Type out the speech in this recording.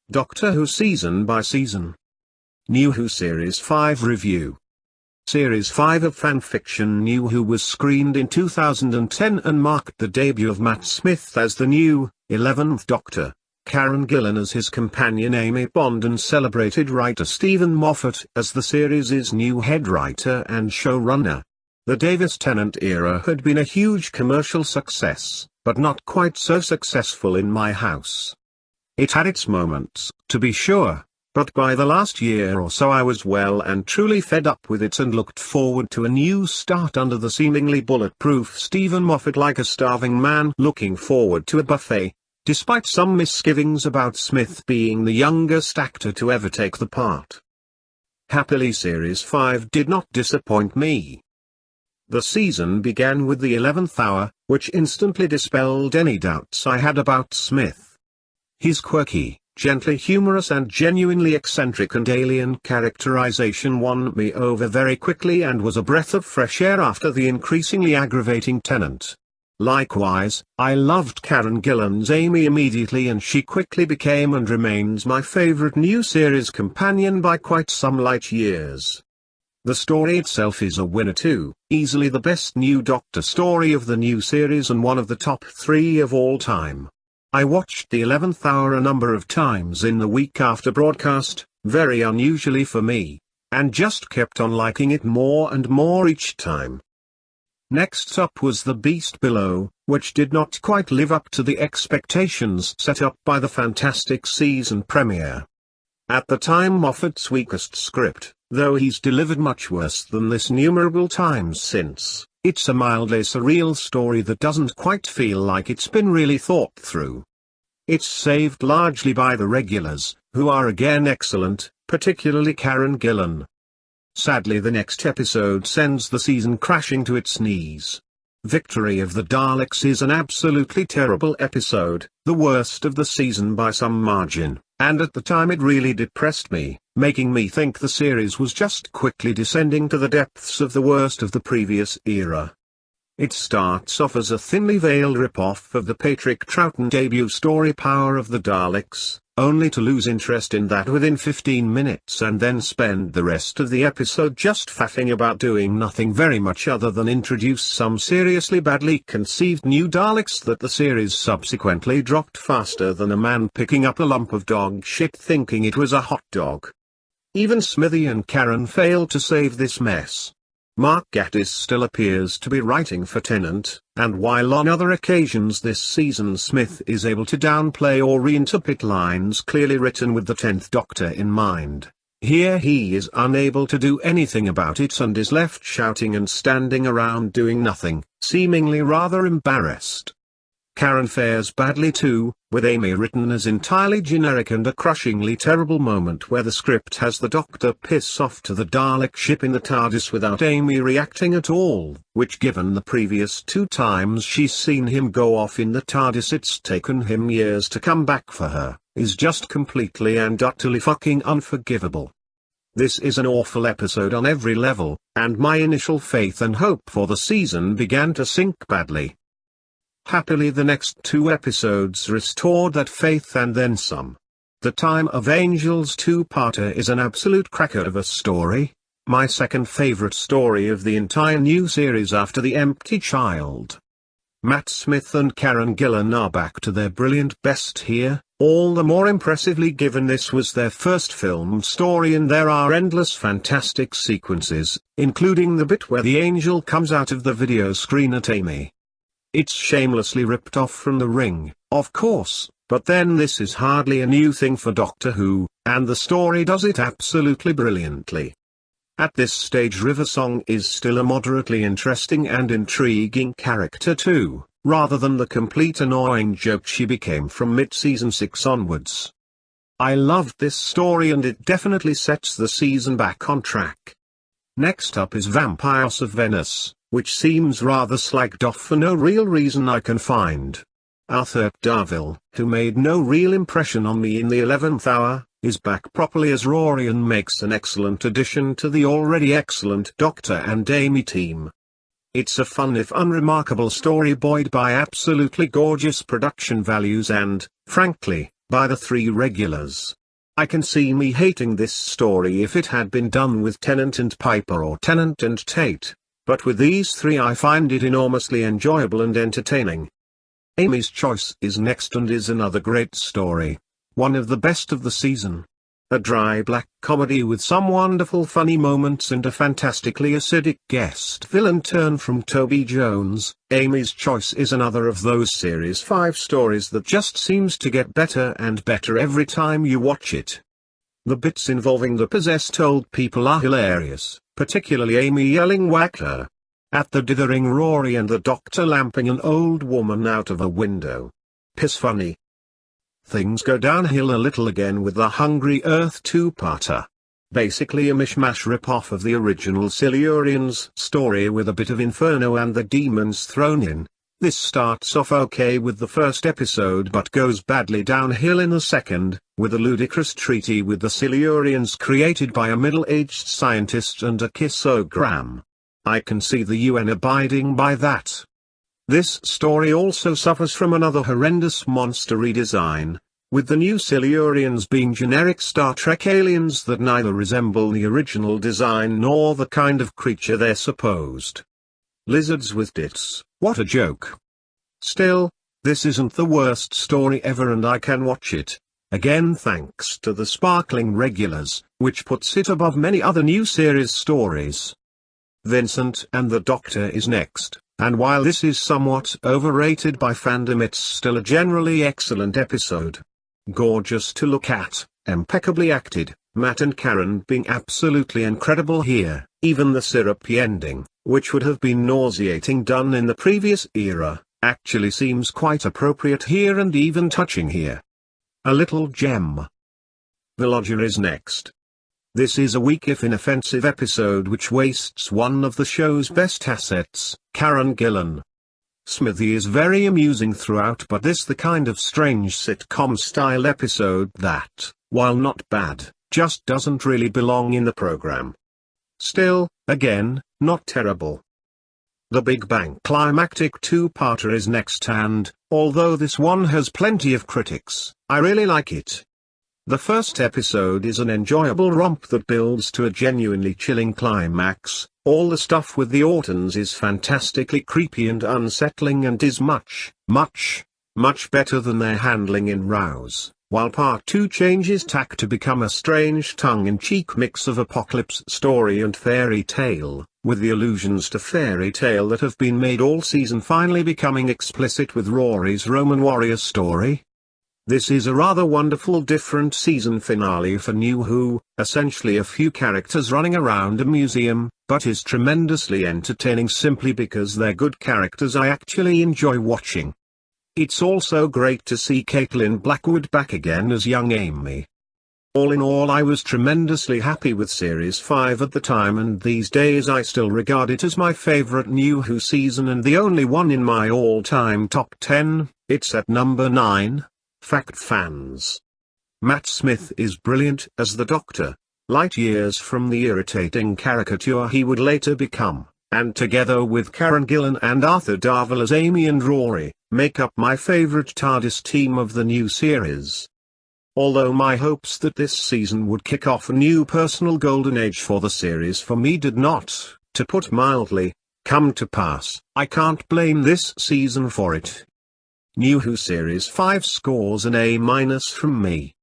Doctor Who Season by Season. New Who Series 5 Review. Series 5 of fanfiction New Who was screened in 2010 and marked the debut of Matt Smith as the new 11th Doctor, Karen Gillan as his companion Amy Bond, and celebrated writer Stephen Moffat as the series' new head writer and showrunner. The Davies Tennant era had been a huge commercial success, but not quite so successful in my house. It had its moments, to be sure, but by the last year or so I was well and truly fed up with it and looked forward to a new start under the seemingly bulletproof Stephen Moffat, like a starving man looking forward to a buffet, despite some misgivings about Smith being the youngest actor to ever take the part. Happily, Series 5 did not disappoint me. The season began with the 11th Hour, which instantly dispelled any doubts I had about Smith. His quirky, gently humorous and genuinely eccentric and alien characterization won me over very quickly and was a breath of fresh air after the increasingly aggravating Tennant. Likewise, I loved Karen Gillan's Amy immediately, and she quickly became and remains my favorite new series companion by quite some light years. The story itself is a winner too, easily the best new Doctor story of the new series and one of the top 3 of all time. I watched the 11th Hour a number of times in the week after broadcast, very unusually for me, and just kept on liking it more and more each time. Next up was The Beast Below, which did not quite live up to the expectations set up by the fantastic season premiere. At the time, Moffat's weakest script, though he's delivered much worse than this numerable times since. It's a mildly surreal story that doesn't quite feel like it's been really thought through. It's saved largely by the regulars, who are again excellent, particularly Karen Gillan. Sadly, the next episode sends the season crashing to its knees. Victory of the Daleks is an absolutely terrible episode, the worst of the season by some margin, and at the time it really depressed me, making me think the series was just quickly descending to the depths of the worst of the previous era. It starts off as a thinly veiled rip-off of the Patrick Troughton debut story Power of the Daleks, only to lose interest in that within 15 minutes and then spend the rest of the episode just faffing about doing nothing very much other than introduce some seriously badly conceived new Daleks that the series subsequently dropped faster than a man picking up a lump of dog shit thinking it was a hot dog. Even Smithy and Karen failed to save this mess. Mark Gatiss still appears to be writing for Tennant, and while on other occasions this season Smith is able to downplay or reinterpret lines clearly written with the 10th Doctor in mind, here he is unable to do anything about it and is left shouting and standing around doing nothing, seemingly rather embarrassed. Karen fares badly too, with Amy written as entirely generic and a crushingly terrible moment where the script has the Doctor piss off to the Dalek ship in the TARDIS without Amy reacting at all, which given the previous 2 times she's seen him go off in the TARDIS it's taken him years to come back for her, is just completely and utterly fucking unforgivable. This is an awful episode on every level, and my initial faith and hope for the season began to sink badly. Happily, the next 2 episodes restored that faith and then some. The Time of Angels 2-parter is an absolute cracker of a story, my second favorite story of the entire new series after The Empty Child. Matt Smith and Karen Gillan are back to their brilliant best here, all the more impressively given this was their first film story and there are endless fantastic sequences, including the bit where the angel comes out of the video screen at Amy. It's shamelessly ripped off from The Ring, of course, but then this is hardly a new thing for Doctor Who, and the story does it absolutely brilliantly. At this stage River Song is still a moderately interesting and intriguing character too, rather than the complete annoying joke she became from mid-season 6 onwards. I loved this story and it definitely sets the season back on track. Next up is Vampires of Venice, which seems rather slagged off for no real reason I can find. Arthur Darvill, who made no real impression on me in the 11th Hour, is back properly as Rory and makes an excellent addition to the already excellent Doctor and Amy team. It's a fun if unremarkable story buoyed by absolutely gorgeous production values and, frankly, by the three regulars. I can see me hating this story if it had been done with Tennant and Piper or Tennant and Tate, but with these three I find it enormously enjoyable and entertaining. Amy's Choice is next and is another great story, one of the best of the season. A dry black comedy with some wonderful funny moments and a fantastically acidic guest villain turn from Toby Jones. Amy's Choice is another of those Series 5 stories that just seems to get better and better every time you watch it. The bits involving the possessed old people are hilarious, particularly Amy yelling "whack her" at the dithering Rory and the doctor lamping an old woman out of a window. Piss funny. Things go downhill a little again with the Hungry Earth two-parter. Basically a mishmash rip-off of the original Silurians story with a bit of Inferno and the demons thrown in. This starts off okay with the first episode but goes badly downhill in the second, with a ludicrous treaty with the Silurians created by a middle-aged scientist and a kissogram. I can see the UN abiding by that. This story also suffers from another horrendous monster redesign, with the new Silurians being generic Star Trek aliens that neither resemble the original design nor the kind of creature they're supposed. Lizards with dits, what a joke. Still, this isn't the worst story ever and I can watch it, again thanks to the sparkling regulars, which puts it above many other new series stories. Vincent and the Doctor is next. And while this is somewhat overrated by fandom, it's still a generally excellent episode. Gorgeous to look at, impeccably acted, Matt and Karen being absolutely incredible here. Even the syrupy ending, which would have been nauseating done in the previous era, actually seems quite appropriate here and even touching here. A little gem. The Lodger is next. This is a weak if inoffensive episode which wastes one of the show's best assets, Karen Gillan. Smithy is very amusing throughout, but this the kind of strange sitcom-style episode that, while not bad, just doesn't really belong in the program. Still, again, not terrible. The Big Bang climactic two-parter is next and, although this one has plenty of critics, I really like it. The first episode is an enjoyable romp that builds to a genuinely chilling climax. All the stuff with the Ortons is fantastically creepy and unsettling and is much better than their handling in Rouse, while Part 2 changes tack to become a strange tongue-in-cheek mix of apocalypse story and fairy tale, with the allusions to fairy tale that have been made all season finally becoming explicit with Rory's Roman warrior story. This is a rather wonderful different season finale for New Who, essentially a few characters running around a museum, but is tremendously entertaining simply because they're good characters I actually enjoy watching. It's also great to see Caitlin Blackwood back again as young Amy. All in all, I was tremendously happy with Series 5 at the time, and these days I still regard it as my favorite New Who season and the only one in my all-time top 10. It's at number 9. Fact fans. Matt Smith is brilliant as the Doctor, light years from the irritating caricature he would later become, and together with Karen Gillan and Arthur Darvill as Amy and Rory, make up my favorite TARDIS team of the new series. Although my hopes that this season would kick off a new personal golden age for the series for me did not, to put mildly, come to pass, I can't blame this season for it. New Who Series 5 scores an A- from me.